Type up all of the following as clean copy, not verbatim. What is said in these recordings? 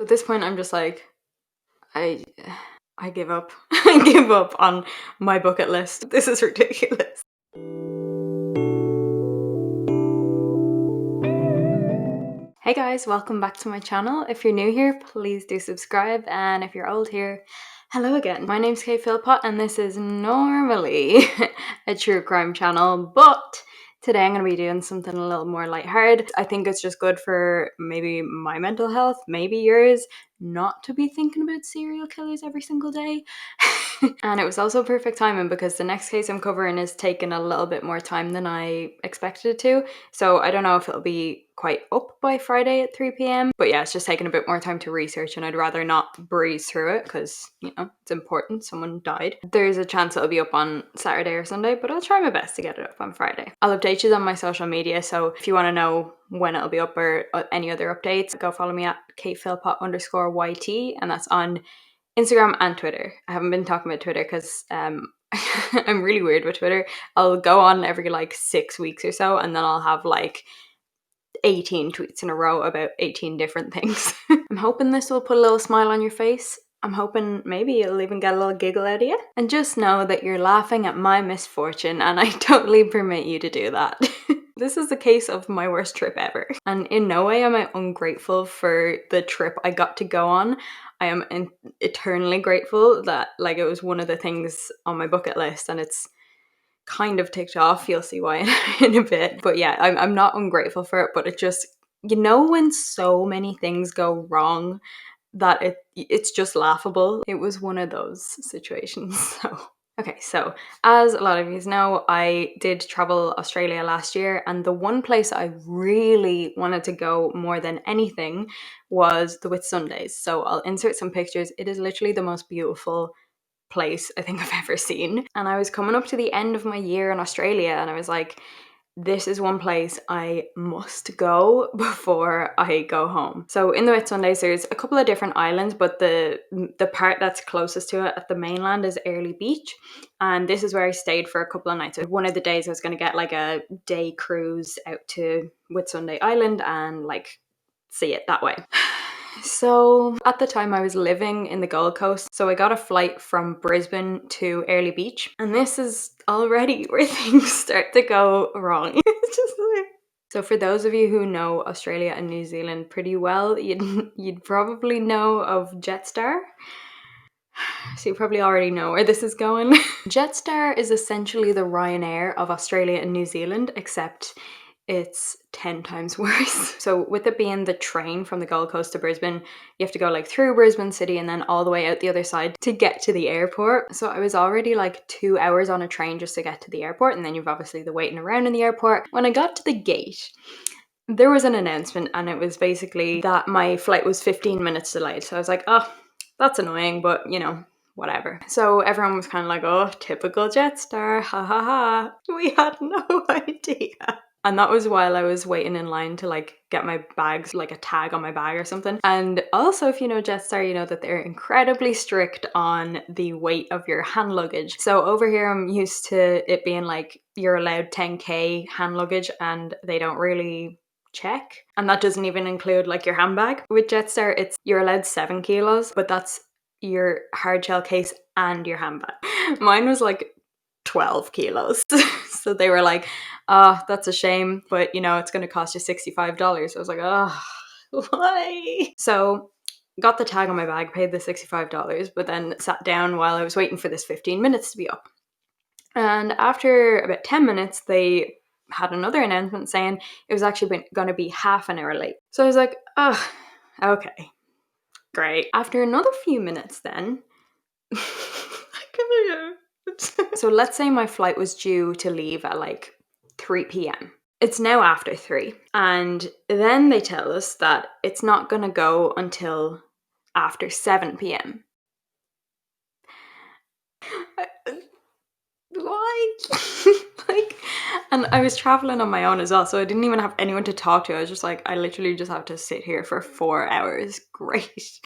At this point, I'm just like, I give up. I give up on my bucket list. This is ridiculous. Hey guys, welcome back to my channel. If you're new here, please do subscribe, and if you're old here, hello again. My name's Kate Philpott and this is normally a true crime channel, but today I'm going to be doing something a little more lighthearted. I think it's just good for maybe my mental health, maybe yours, not to be thinking about serial killers every single day. And it was also perfect timing because the next case I'm covering is taking a little bit more time than I expected it to. So I don't know if it'll be quite up by Friday at 3 p.m. But yeah, it's just taking a bit more time to research and I'd rather not breeze through it because, you know, it's important. Someone died. There's a chance it'll be up on Saturday or Sunday, but I'll try my best to get it up on Friday. I'll update you on my social media. So if you want to know when it'll be up or any other updates, go follow me at katephilpott_YT, and that's on Instagram and Twitter. I haven't been talking about Twitter because I'm really weird with Twitter. I'll go on every like 6 weeks or so and then I'll have like 18 tweets in a row about 18 different things. I'm hoping this will put a little smile on your face. I'm hoping maybe it'll even get a little giggle out of you. And just know that you're laughing at my misfortune and I totally permit you to do that. This is the case of my worst trip ever. And in no way am I ungrateful for the trip I got to go on. I am eternally grateful that like it was one of the things on my bucket list and it's kind of ticked off. You'll see why in a bit. But yeah, I'm not ungrateful for it, but it just, you know, when so many things go wrong that it's just laughable. It was one of those situations. So okay, so as a lot of you know, I did travel Australia last year, and the one place I really wanted to go more than anything was the Whitsundays. So I'll insert some pictures. It is literally the most beautiful place I think I've ever seen. And I was coming up to the end of my year in Australia and I was like, this is one place I must go before I go home. So in the Whitsundays, there's a couple of different islands, but the part that's closest to it at the mainland is Airlie Beach. And this is where I stayed for a couple of nights. One of the days I was going to get like a day cruise out to Whitsunday Island and like see it that way. So at the time I was living in the Gold Coast, so I got a flight from Brisbane to Airlie Beach, and this is already where things start to go wrong. It's just like... So for those of you who know Australia and New Zealand pretty well, you'd probably know of Jetstar. So you probably already know where this is going. Jetstar is essentially the Ryanair of Australia and New Zealand, except it's 10 times worse. So with it being the train from the Gold Coast to Brisbane, you have to go like through Brisbane City and then all the way out the other side to get to the airport. So I was already like 2 hours on a train just to get to the airport, and then you've obviously the waiting around in the airport. When I got to the gate, there was an announcement and it was basically that my flight was 15 minutes delayed. So I was like, oh, that's annoying, but you know, whatever. So everyone was kind of like, oh, typical Jetstar, ha ha ha. We had no idea. And that was while I was waiting in line to like get my bags, like a tag on my bag or something. And also, if you know Jetstar, you know that they're incredibly strict on the weight of your hand luggage. So over here, I'm used to it being like you're allowed 10k hand luggage and they don't really check. And that doesn't even include like your handbag. With Jetstar, you're allowed 7 kilos, but that's your hard shell case and your handbag. Mine was like 12 kilos. So they were like, oh, that's a shame, but you know, it's going to cost you $65. So I was like, oh, why? So got the tag on my bag, paid the $65, but then sat down while I was waiting for this 15 minutes to be up. And after about 10 minutes, they had another announcement saying it was actually going to be half an hour late. So I was like, oh, okay, great. After another few minutes then, so let's say my flight was due to leave at like 3 p.m. It's now after 3. And then they tell us that it's not going to go until after 7 p.m. Why? Like, and I was traveling on my own as well, so I didn't even have anyone to talk to. I was just like, I literally just have to sit here for 4 hours. Great.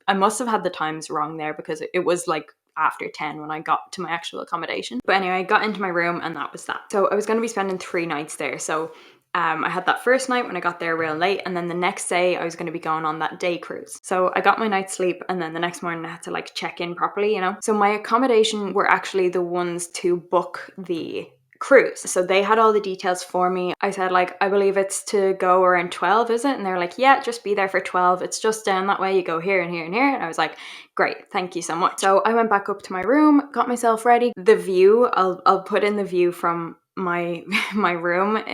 I must have had the times wrong there because it was like after 10 when I got to my actual accommodation. But anyway, I got into my room and that was that. So I was going to be spending 3 nights there. So I had that first night when I got there real late, and then the next day I was going to be going on that day cruise. So I got my night's sleep, and then the next morning I had to like check in properly, you know. So my accommodation were actually the ones to book the cruise. So they had all the details for me. I said like, I believe it's to go around 12, is it? And they're like, yeah, just be there for 12. It's just down that way. You go here and here and here. And I was like, great, thank you so much. So I went back up to my room, got myself ready. The view, I'll put in the view from my my room.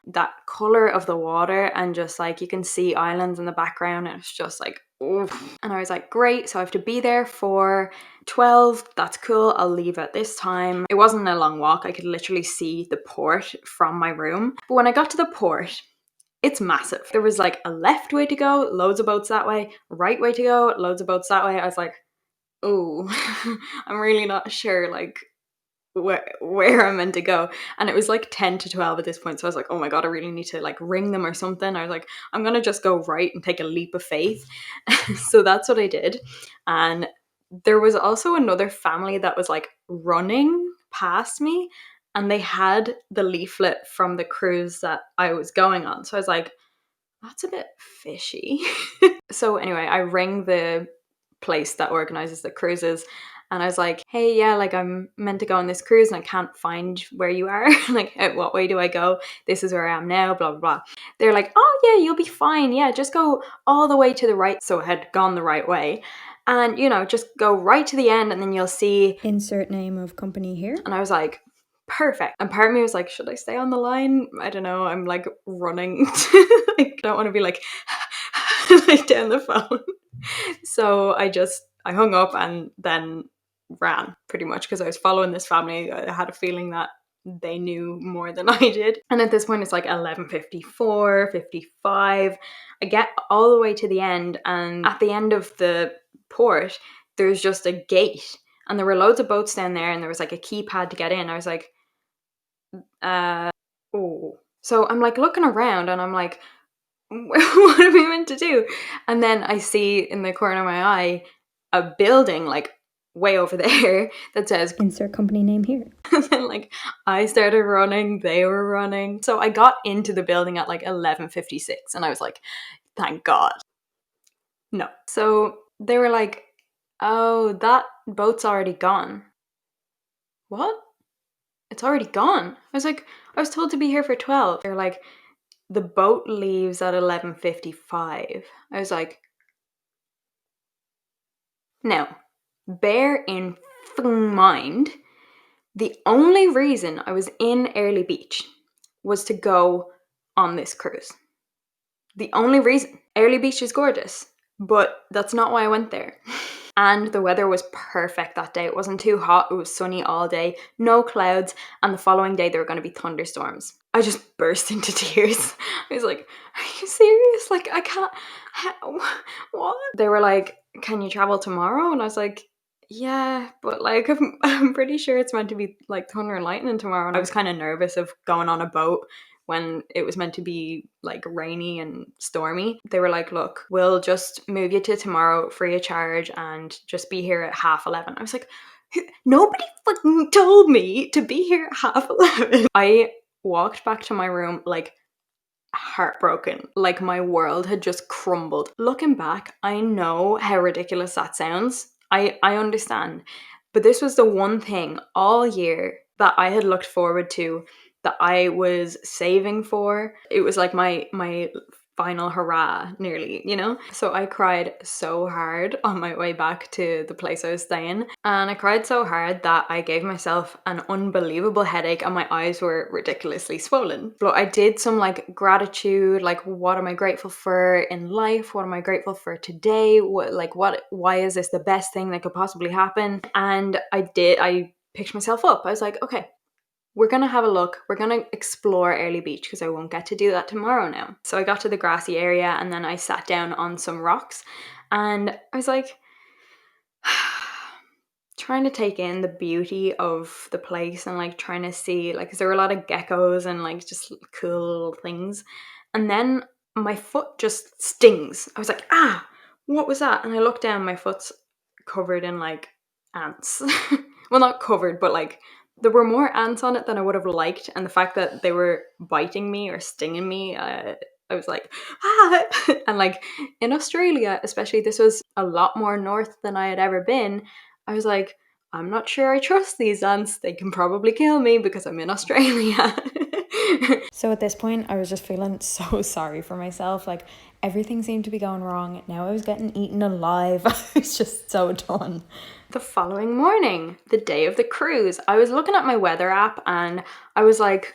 That color of the water, and just like you can see islands in the background, and it's just like, oof. And I was like, great, so I have to be there for 12. That's cool, I'll leave at this time. It wasn't a long walk, I could literally see the port from my room. But when I got to the port, it's massive. There was like a left way to go, loads of boats that way, right way to go, loads of boats that way. I was like, oh, I'm really not sure like where I'm meant to go. And it was like 10 to 12 at this point, so I was like, oh my god, I really need to like ring them or something. I was like, I'm gonna just go right and take a leap of faith. So that's what I did. And there was also another family that was like running past me, and they had the leaflet from the cruise that I was going on. So I was like, that's a bit fishy. So anyway, I ring the place that organizes the cruises, and I was like, hey, yeah, like I'm meant to go on this cruise and I can't find where you are. Like, what way do I go? This is where I am now, blah, blah, blah. They're like, oh yeah, you'll be fine. Yeah, just go all the way to the right. So I had gone the right way. And, you know, just go right to the end and then you'll see insert name of company here. And I was like, perfect. And part of me was like, should I stay on the line? I don't know. I'm like running. I don't want to be like, like down the phone. So I hung up and then ran pretty much, because I was following this family. I had a feeling that they knew more than I did. And at this point it's like 11:54, 55. I get all the way to the end, and at the end of the port there's just a gate, and there were loads of boats down there, and there was like a keypad to get in. I was like, oh. So I'm like looking around and I'm like, what are we meant to do? And then I see in the corner of my eye a building like way over there that says insert company name here. And then like I started running, they were running. So I got into the building at like 11:56, and I was like, thank God. No. So they were like, oh, that boat's already gone. What? It's already gone? I was like, I was told to be here for 12. They're like, the boat leaves at 11:55. I was like, now, bear in mind, the only reason I was in Airlie Beach was to go on this cruise. The only reason. Airlie Beach is gorgeous, but that's not why I went there. And the weather was perfect that day. It wasn't too hot, it was sunny all day, no clouds, and the following day there were going to be thunderstorms. I just burst into tears. I was like, are you serious? Like, I can't, what? They were like, can you travel tomorrow? And I was like, yeah, but like, I'm pretty sure it's meant to be like thunder and lightning tomorrow. And I was kind of nervous of going on a boat when it was meant to be like rainy and stormy. They were like, look, we'll just move you to tomorrow free of charge and just be here at 11:30. I was like, nobody fucking told me to be here at 11:30. I walked back to my room like heartbroken, like my world had just crumbled. Looking back, I know how ridiculous that sounds. I understand. But this was the one thing all year that I had looked forward to, that I was saving for. It was like my final hurrah, nearly, you know? So I cried so hard on my way back to the place I was staying. And I cried so hard that I gave myself an unbelievable headache and my eyes were ridiculously swollen. But I did some like gratitude, like what am I grateful for in life? What am I grateful for today? Why is this the best thing that could possibly happen? And I picked myself up. I was like, okay, we're going to have a look. We're going to explore Airlie Beach because I won't get to do that tomorrow now. So I got to the grassy area and then I sat down on some rocks and I was like, trying to take in the beauty of the place and like trying to see, like, 'cause there were a lot of geckos and like just cool things. And then my foot just stings. I was like, what was that? And I looked down, my foot's covered in like ants. Well, not covered, but like There were more ants on it than I would have liked, and the fact that they were biting me or stinging me, I was like, ah! And like in Australia, especially, this was a lot more north than I had ever been. I was like, I'm not sure I trust these ants. They can probably kill me because I'm in Australia. So at this point, I was just feeling so sorry for myself. Like everything seemed to be going wrong. Now I was getting eaten alive. I was just so done. The following morning, the day of the cruise, I was looking at my weather app and I was like,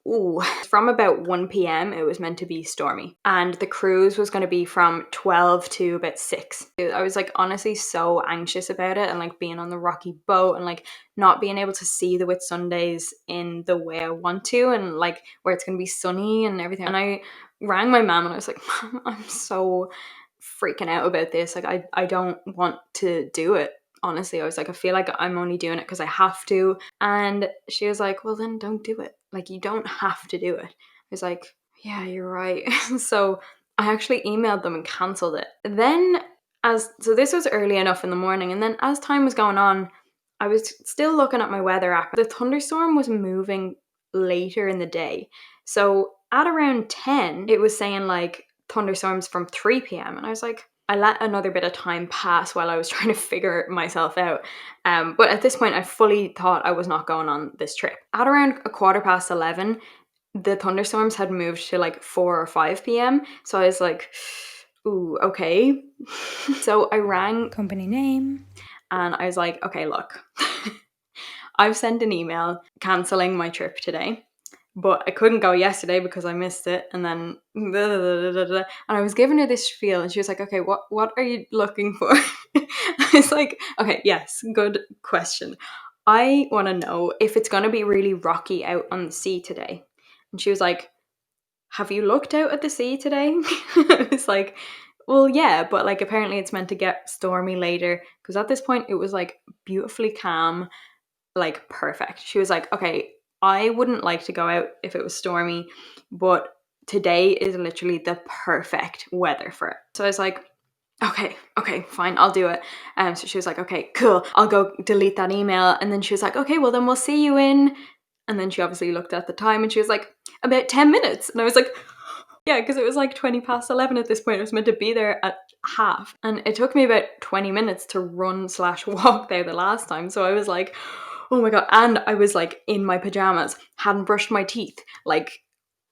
ooh, from about 1 p.m. it was meant to be stormy, and the cruise was going to be from 12 to about 6. I was like honestly so anxious about it, and like being on the rocky boat and like not being able to see the Whitsundays in the way I want to, and like where it's going to be sunny and everything. And I rang my mom and I was like, Mom, I'm so freaking out about this. Like I don't want to do it. Honestly, I was like, I feel like I'm only doing it because I have to. And she was like, well, then don't do it. Like, you don't have to do it. I was like, yeah, you're right. So I actually emailed them and cancelled it. Then, so this was early enough in the morning. And then as time was going on, I was still looking at my weather app. The thunderstorm was moving later in the day. So at around 10, it was saying like thunderstorms from 3 p.m. And I was like, I let another bit of time pass while I was trying to figure myself out. But at this point, I fully thought I was not going on this trip. At around 11:15, the thunderstorms had moved to like 4 or 5 p.m. So I was like, ooh, okay. So I rang company name and I was like, okay, look, I've sent an email cancelling my trip today. But I couldn't go yesterday because I missed it, and then and I was giving her this spiel, and she was like, "Okay, what are you looking for?" I was like, "Okay, yes, good question. I want to know if it's going to be really rocky out on the sea today." And she was like, "Have you looked out at the sea today?" I was like, "Well, yeah, but like apparently it's meant to get stormy later because at this point it was like beautifully calm, like perfect." She was like, "Okay, I wouldn't like to go out if it was stormy, but today is literally the perfect weather for it." So I was like, okay, fine, I'll do it. So she was like, okay, cool, I'll go delete that email. And then she was like, okay, well then we'll see you in. And then she obviously looked at the time and she was like, about 10 minutes. And I was like, yeah, because it was like 11:20 at this point. I was meant to be there at half. And it took me about 20 minutes to run/walk there the last time. So I was like, oh my God. And I was like in my pajamas, hadn't brushed my teeth, like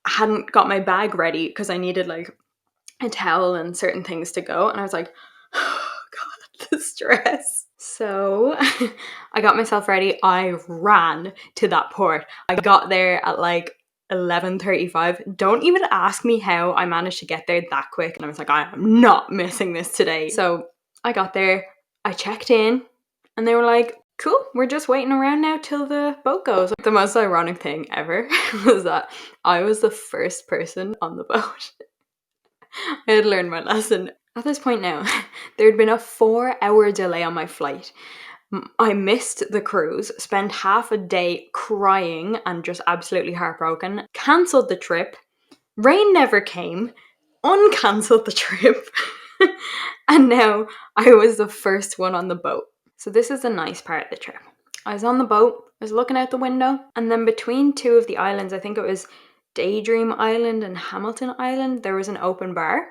hadn't got my bag ready because I needed like a towel and certain things to go. And I was like, oh God, the stress. So I got myself ready. I ran to that port. I got there at like 11:35. Don't even ask me how I managed to get there that quick. And I was like, I am not missing this today. So I got there, I checked in, and they were like, cool, we're just waiting around now till the boat goes. The most ironic thing ever was that I was the first person on the boat. I had learned my lesson. At this point now, there had been a 4-hour delay on my flight. I missed the cruise, spent half a day crying and just absolutely heartbroken, cancelled the trip, rain never came, uncancelled the trip, and now I was the first one on the boat. So this is the nice part of the trip. I was on the boat, I was looking out the window, and then between two of the islands, I think it was Daydream Island and Hamilton Island, there was an open bar,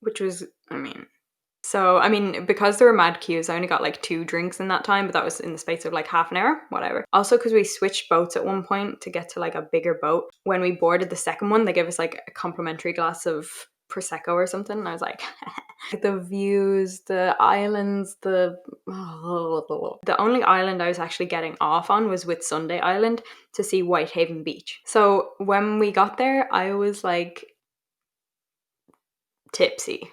which was, because there were mad queues, I only got like 2 drinks in that time, but that was in the space of like half an hour, whatever. Also, because we switched boats at one point to get to like a bigger boat. When we boarded the second one, they gave us like a complimentary glass of Prosecco or something. And I was like, the views, the islands, the only island I was actually getting off on was Whitsunday Island to see Whitehaven Beach. So when we got there, I was like tipsy.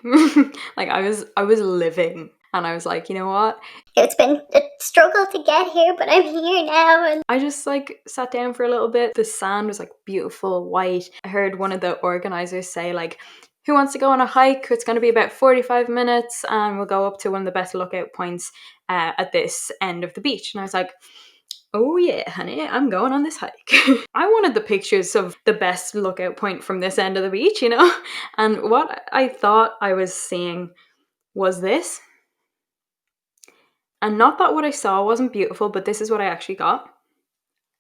Like I was living, and I was like, you know what, it's been a struggle to get here, but I'm here now. And I just like sat down for a little bit. The sand was like beautiful white. I heard one of the organizers say like, who wants to go on a hike? It's going to be about 45 minutes and we'll go up to one of the best lookout points at this end of the beach. And I was like, oh yeah, honey, I'm going on this hike. I wanted the pictures of the best lookout point from this end of the beach, you know? And what I thought I was seeing was this. And not that what I saw wasn't beautiful, but this is what I actually got.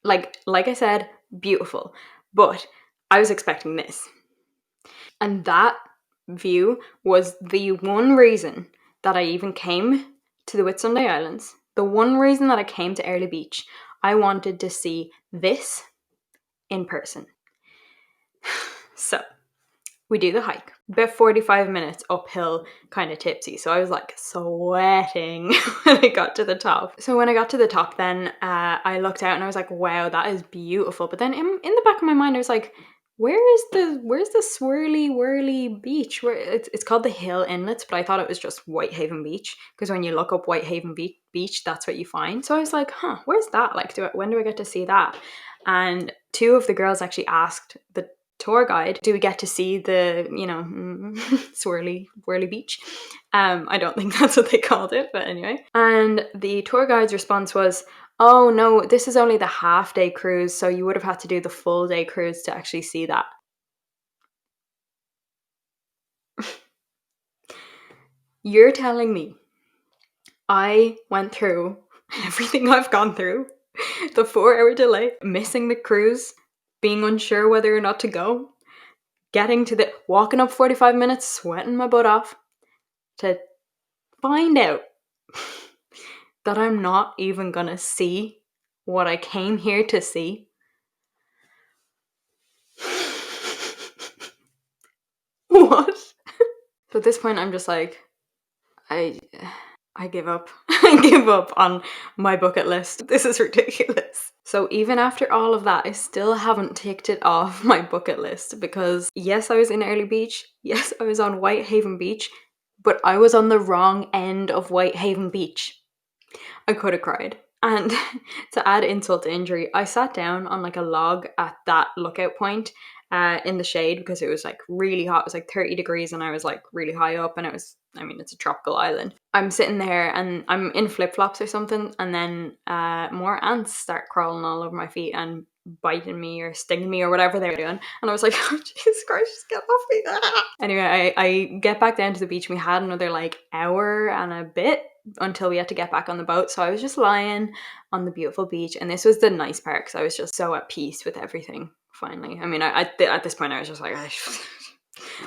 Like I said, beautiful. But I was expecting this. And that view was the one reason that I even came to the Whitsunday Islands. The one reason that I came to Airlie Beach. I wanted to see this in person. So we do the hike. About 45 minutes uphill, kind of tipsy. So I was like sweating when I got to the top. So when I got to the top, then I looked out and I was like, wow, that is beautiful. But then in the back of my mind, I was like, where's the swirly whirly beach? Where it's called the Hill Inlets, but I thought it was just Whitehaven Beach, because when you look up Whitehaven Beach, that's what you find. So I was like, huh, where's that? Like, when do I get to see that? And two of the girls actually asked the tour guide, do we get to see the, swirly whirly beach? I don't think that's what they called it, but anyway. And the tour guide's response was, oh no, this is only the half day cruise, so you would have had to do the full day cruise to actually see that. You're telling me I went through everything I've gone through, the 4-hour delay, missing the cruise, being unsure whether or not to go, walking up 45 minutes, sweating my butt off, to find out that I'm not even gonna see what I came here to see. What? So at this point, I'm just like, I give up. I give up on my bucket list. This is ridiculous. So even after all of that, I still haven't ticked it off my bucket list, because yes, I was in Airlie Beach. Yes, I was on Whitehaven Beach, but I was on the wrong end of Whitehaven Beach. I could have cried. And to add insult to injury, I sat down on like a log at that lookout point in the shade, because it was like really hot. It was like 30 degrees and I was like really high up, and it's a tropical island. I'm sitting there and I'm in flip-flops or something, and then more ants start crawling all over my feet and biting me or stinging me or whatever they're doing. And I was like, oh, Jesus Christ, just get off me. Anyway, I get back down to the beach, and we had another like hour and a bit until we had to get back on the boat. So I was just lying on the beautiful beach, and this was the nice part, because I was just so at peace with everything finally. I mean, at this point I was just like,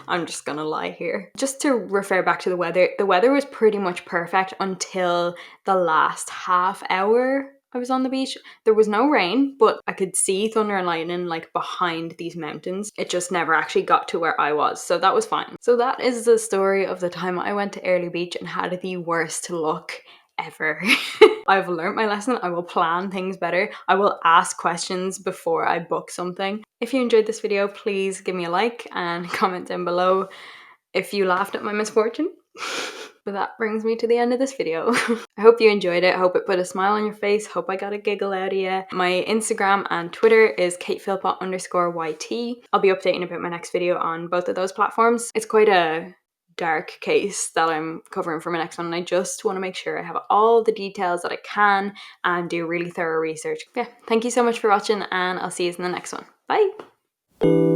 I'm just gonna lie here. Just to refer back to the weather was pretty much perfect until the last half hour I was on the beach. There was no rain, but I could see thunder and lightning like behind these mountains. It just never actually got to where I was, so that was fine. So that is the story of the time I went to Airlie Beach and had the worst luck ever. I've learned my lesson. I will plan things better. I will ask questions before I book something. If you enjoyed this video, please give me a like and comment down below if you laughed at my misfortune. But that brings me to the end of this video. I hope you enjoyed it. I hope it put a smile on your face. Hope I got a giggle out of you. My Instagram and Twitter is katephilpott_YT. I'll be updating about my next video on both of those platforms. It's quite a dark case that I'm covering for my next one, and I just want to make sure I have all the details that I can and do really thorough research. Yeah, thank you so much for watching, and I'll see you in the next one. Bye!